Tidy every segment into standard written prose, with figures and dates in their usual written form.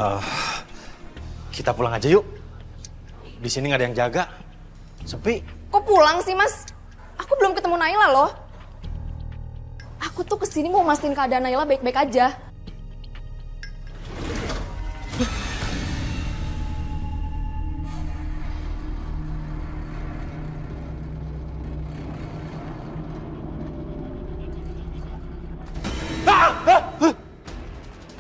Eh, kita pulang aja yuk. Di sini nggak ada yang jaga. Sepi. Kok pulang sih, Mas? Aku belum ketemu Naila loh. Aku tuh kesini mau mastiin keadaan Naila baik-baik aja.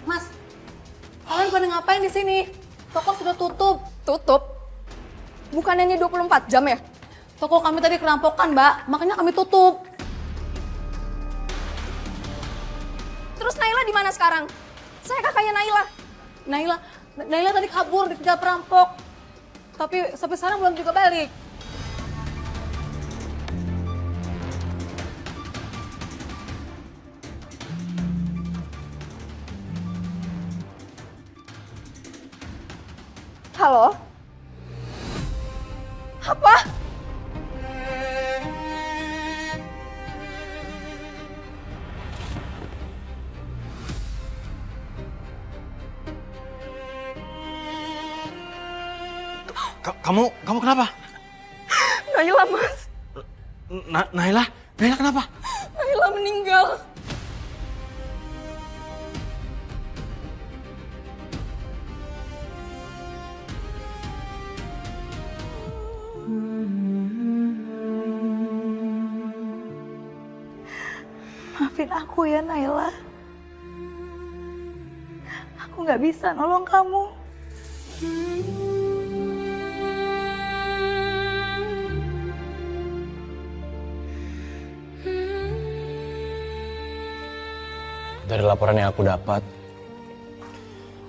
Mas, kalian pada ngapain di sini? Toko sudah tutup. Tutup? Bukannya 24 jam ya? Toko kami tadi kerampokan, Mbak. Makanya kami tutup. Terus Naila di mana sekarang? Saya kakaknya Naila. Naila tadi kabur dikejar perampok. Tapi sampai sekarang belum juga balik. Halo? Apa? Kamu kenapa? Naila, Mas. Naila kenapa? Naila meninggal. Maafin aku ya, Naila. Aku nggak bisa nolong kamu. Dari laporan yang aku dapat,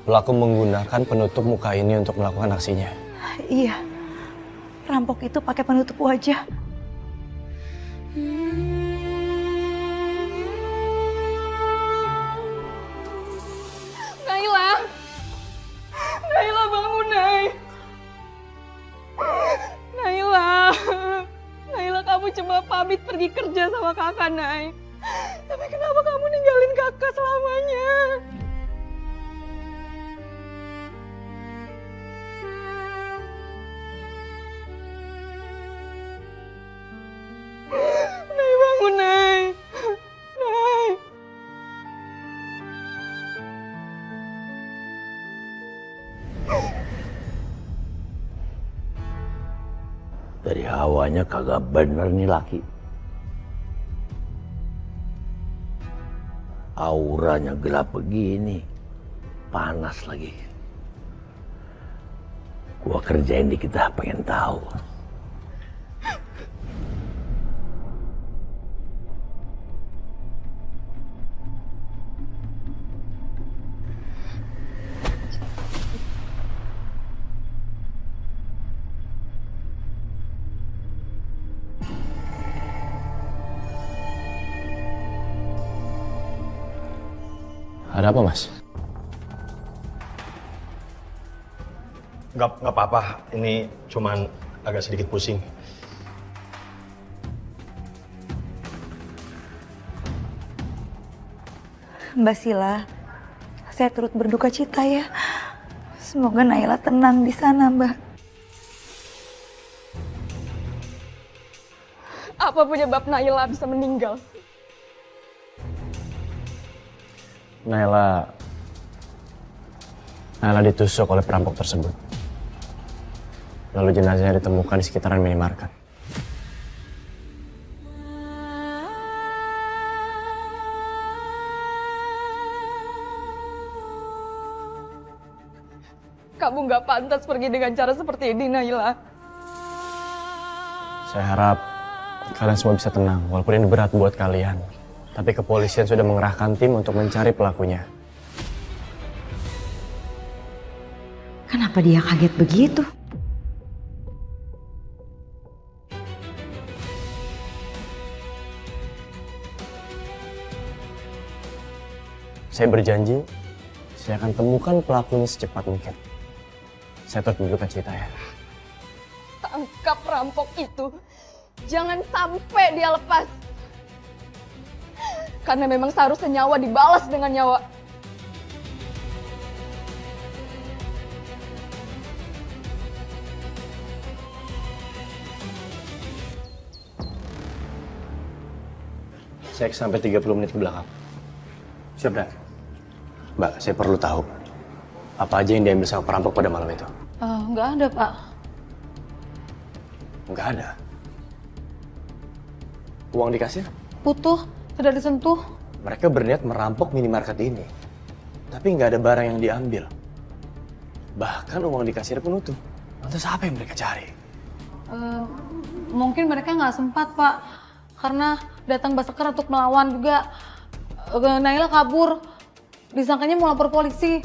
pelaku menggunakan penutup muka ini untuk melakukan aksinya. Iya, perampok itu pakai penutup wajah. Naila! Naila bangun, Nay! Naila! Naila, kamu cuma pamit pergi kerja sama kakak, Nay. Tapi kenapa kamu ninggalin kakak selamanya? Nay, bangun, Nay! Nay! Dari hawanya kagak bener nih laki. Auranya gelap begini, panas lagi. Gua kerjain dikit dah, pengen tahu. Ada apa, Mas? Nggak apa-apa. Ini cuman agak sedikit pusing. Mbak Sila, saya turut berduka cita ya. Semoga Naila tenang di sana, Mbak. Apa penyebab Naila bisa meninggal? Naila ditusuk oleh perampok tersebut. Lalu jenazahnya ditemukan di sekitaran minimarket. Kamu nggak pantas pergi dengan cara seperti ini, Naila. Saya harap kalian semua bisa tenang, walaupun ini berat buat kalian. Tapi kepolisian sudah mengerahkan tim untuk mencari pelakunya. Kenapa dia kaget begitu? Saya berjanji, saya akan temukan pelakunya secepat mungkin. Saya turut berduka cita ya. Tangkap perampok itu. Jangan sampai dia lepas. Karena memang seharusnya nyawa dibalas dengan nyawa. Cek sampai 30 menit ke belakang. Siap, Dan. Mbak, saya perlu tahu. Apa aja yang diambil sama perampok pada malam itu? Nggak ada, Pak. Nggak ada. Uang di kasir? Putuh, tidak disentuh. Mereka berniat merampok minimarket ini. Tapi nggak ada barang yang diambil. Bahkan uang di kasir pun utuh. Lantas apa yang mereka cari? Mungkin mereka nggak sempat, Pak. Karena datang Baseker untuk melawan juga. Naila kabur. Disangkanya mau lapor polisi.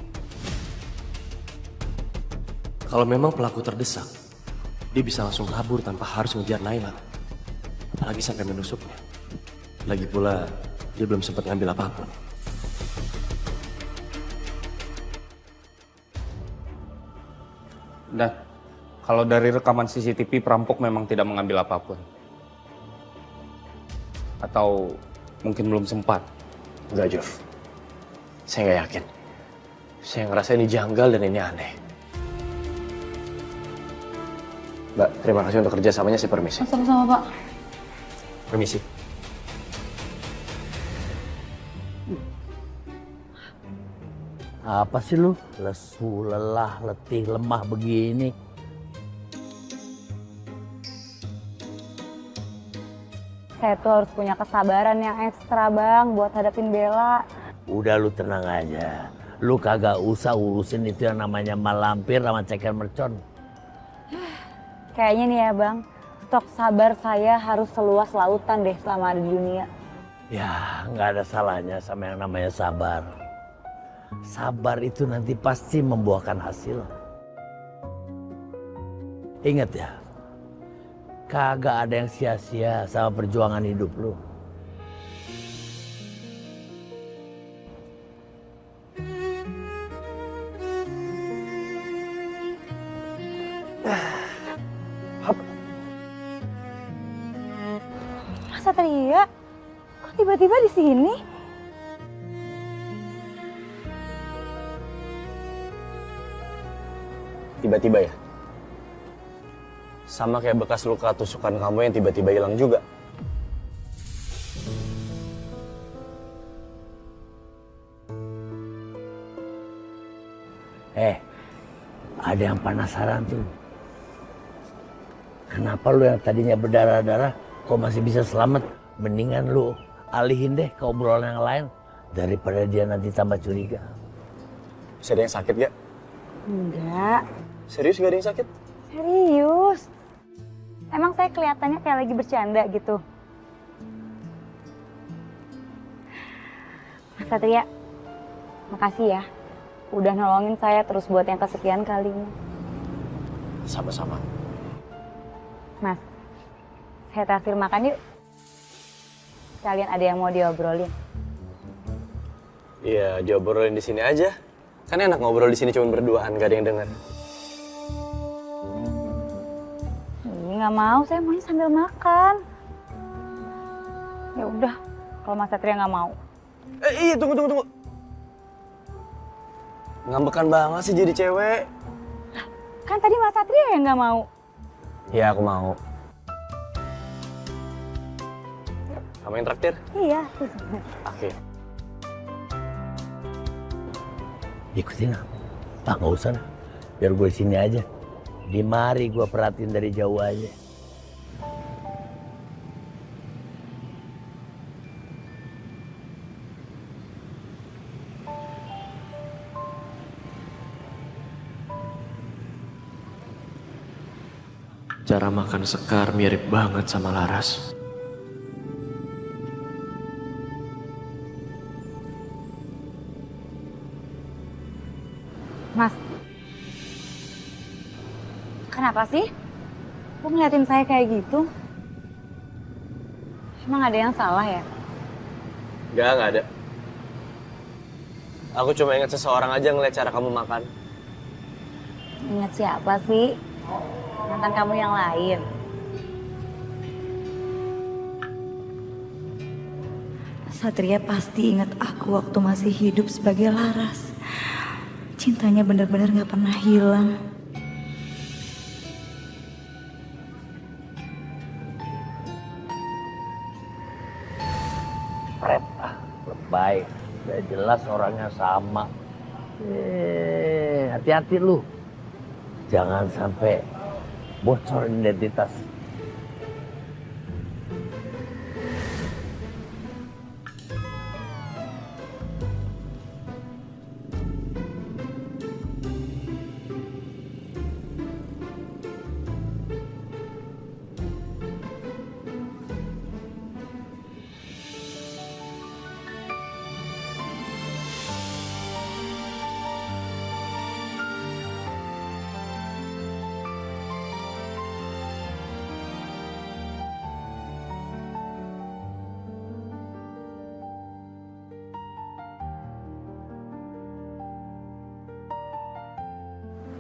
Kalau memang pelaku terdesak, dia bisa langsung kabur tanpa harus ngejar Naila. Apalagi sampai menusuknya. Lagi pula, dia belum sempat ngambil apapun. Dan kalau dari rekaman CCTV perampok memang tidak mengambil apapun. Atau mungkin belum sempat. Enggak, Jov. Saya nggak yakin. Saya ngerasa ini janggal dan ini aneh. Mbak, terima kasih untuk kerjasamanya. Saya permisi. Sama-sama, Pak. Permisi. Apa sih lu? Lesu, lelah, letih, lemah begini. Saya tuh harus punya kesabaran yang ekstra, Bang, buat hadapin Bella. Udah lu tenang aja. Lu kagak usah urusin itu yang namanya malampir sama ceker mercon. Kayaknya nih ya, Bang, stok sabar saya harus seluas lautan deh selama ada di dunia. Ya, nggak ada salahnya sama yang namanya sabar. Sabar itu nanti pasti membuahkan hasil. Ingat ya, kagak ada yang sia-sia sama perjuangan hidup lu. Mas Satria, kok tiba-tiba di sini? Tiba-tiba ya? Sama kayak bekas luka tusukan kamu yang tiba-tiba hilang juga. Ada yang penasaran tuh. Kenapa lu yang tadinya berdarah-darah kok masih bisa selamat? Mendingan lu alihin deh ke obrolan yang lain daripada dia nanti tambah curiga. Bisa ada yang sakit gak? Enggak, Serius gak ada yang sakit? serius. Emang saya kelihatannya kayak lagi bercanda gitu. Mas Satria, makasih ya. Udah nolongin saya terus buat yang kesekian kalinya. Sama-sama. Mas, saya traktir makan yuk. Kalian ada yang mau diobrolin? Iya, diobrolin di sini aja. Kan enak ngobrol di sini cuma berduaan, gak ada yang denger. Nggak mau, saya maunya sambil makan. Ya udah, kalau Mas Satria nggak mau. Iya, tunggu. Ngambekan banget sih jadi cewek. Kan tadi Mas Satria yang nggak mau. Iya, aku mau. Kamu yang traktir? Iya. Oke. Ikutin ah. Nggak usah lah. Biar gue di sini aja. Di mari gue perhatiin dari jauh aja. Cara makan Sekar mirip banget sama Laras. Mas, kenapa sih? Kok ngeliatin saya kayak gitu? Emang ada yang salah ya? Nggak ada. Aku cuma ingat seseorang aja ngeliat cara kamu makan. Ingat siapa sih? Mantan kamu yang lain. Satria pasti ingat aku waktu masih hidup sebagai Laras. Cintanya benar-benar gak pernah hilang. baik. Udah jelas orangnya sama. Hati-hati lu. Jangan sampai bocor identitas.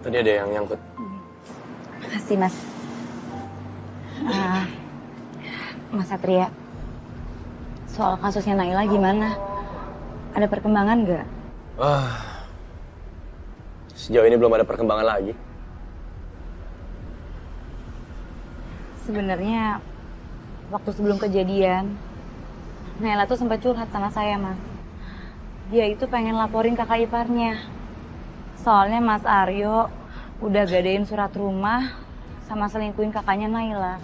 Tadi ada yang nyangkut. Makasih, Mas. Mas Satria, soal kasusnya Naila gimana? Ada perkembangan nggak? Sejauh ini belum ada perkembangan lagi. Sebenarnya waktu sebelum kejadian, Naila tuh sempat curhat sama saya, Mas. Dia itu pengen laporin kakak iparnya. Soalnya Mas Aryo udah gadein surat rumah sama selingkuhin kakaknya Naila.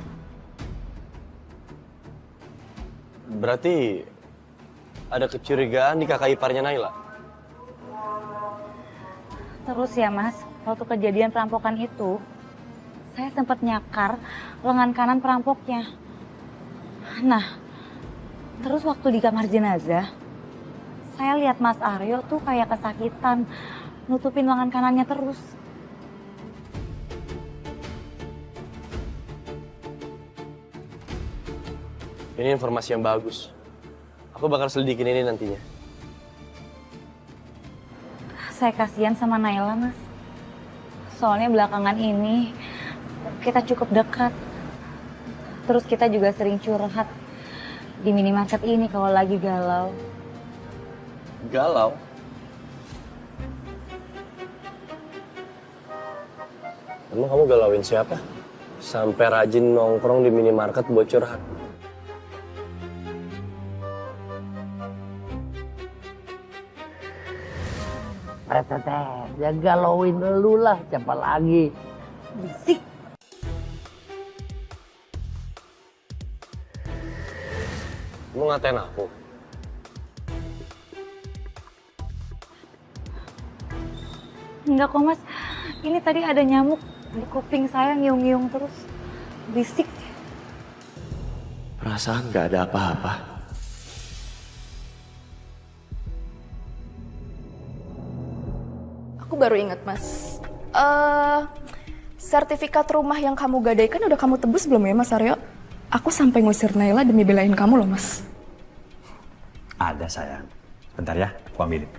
Berarti ada kecurigaan di kakak iparnya Naila? Terus ya Mas, waktu kejadian perampokan itu, saya sempat nyakar lengan kanan perampoknya. Nah, terus waktu di kamar jenazah, saya lihat Mas Aryo tuh kayak kesakitan, nutupin lengan kanannya terus. Ini informasi yang bagus. Aku bakal selidikin ini nantinya. Saya kasihan sama Naila, Mas. Soalnya belakangan ini kita cukup dekat. Terus kita juga sering curhat di minimarket ini kalau lagi galau. Galau? Emang kamu galauin siapa? Sampai rajin nongkrong di minimarket buat curhat. Ya galauin lu lah, siapa lagi? Bisik. Kamu ngatain aku? Enggak kok Mas, ini tadi ada nyamuk di kuping saya ngiung-ngiung terus. Bisik. Perasaan gak ada apa-apa. Aku baru ingat, Mas. Sertifikat rumah yang kamu gadaikan udah kamu tebus belum ya, Mas Aryo? Aku sampai ngusir Naila demi belain kamu loh, Mas. Ada sayang. Bentar ya, aku ambilin.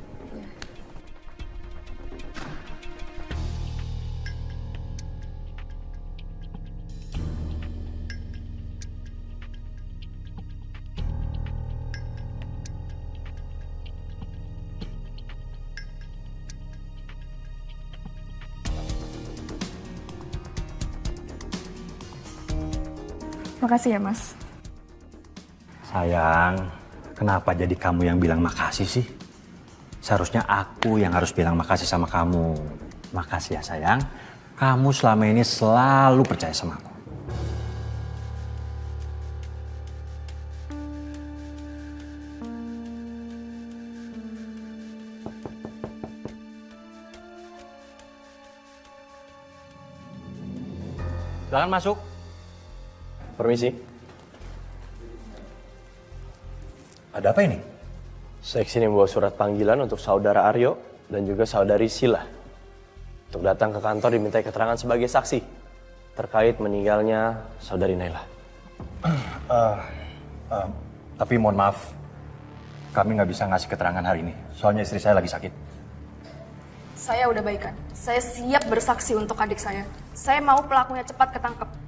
Makasih ya, Mas. Sayang, kenapa jadi kamu yang bilang makasih sih? Seharusnya aku yang harus bilang makasih sama kamu. Makasih ya sayang, kamu selama ini selalu percaya sama aku. Silakan masuk. Permisi. Ada apa ini? Saya kesini membawa surat panggilan untuk saudara Aryo dan juga saudari Sila. Untuk datang ke kantor dimintai keterangan sebagai saksi terkait meninggalnya saudari Naila. Tapi mohon maaf, kami nggak bisa ngasih keterangan hari ini. Soalnya istri saya lagi sakit. Saya udah baikan. Saya siap bersaksi untuk adik saya. Saya mau pelakunya cepat ketangkep.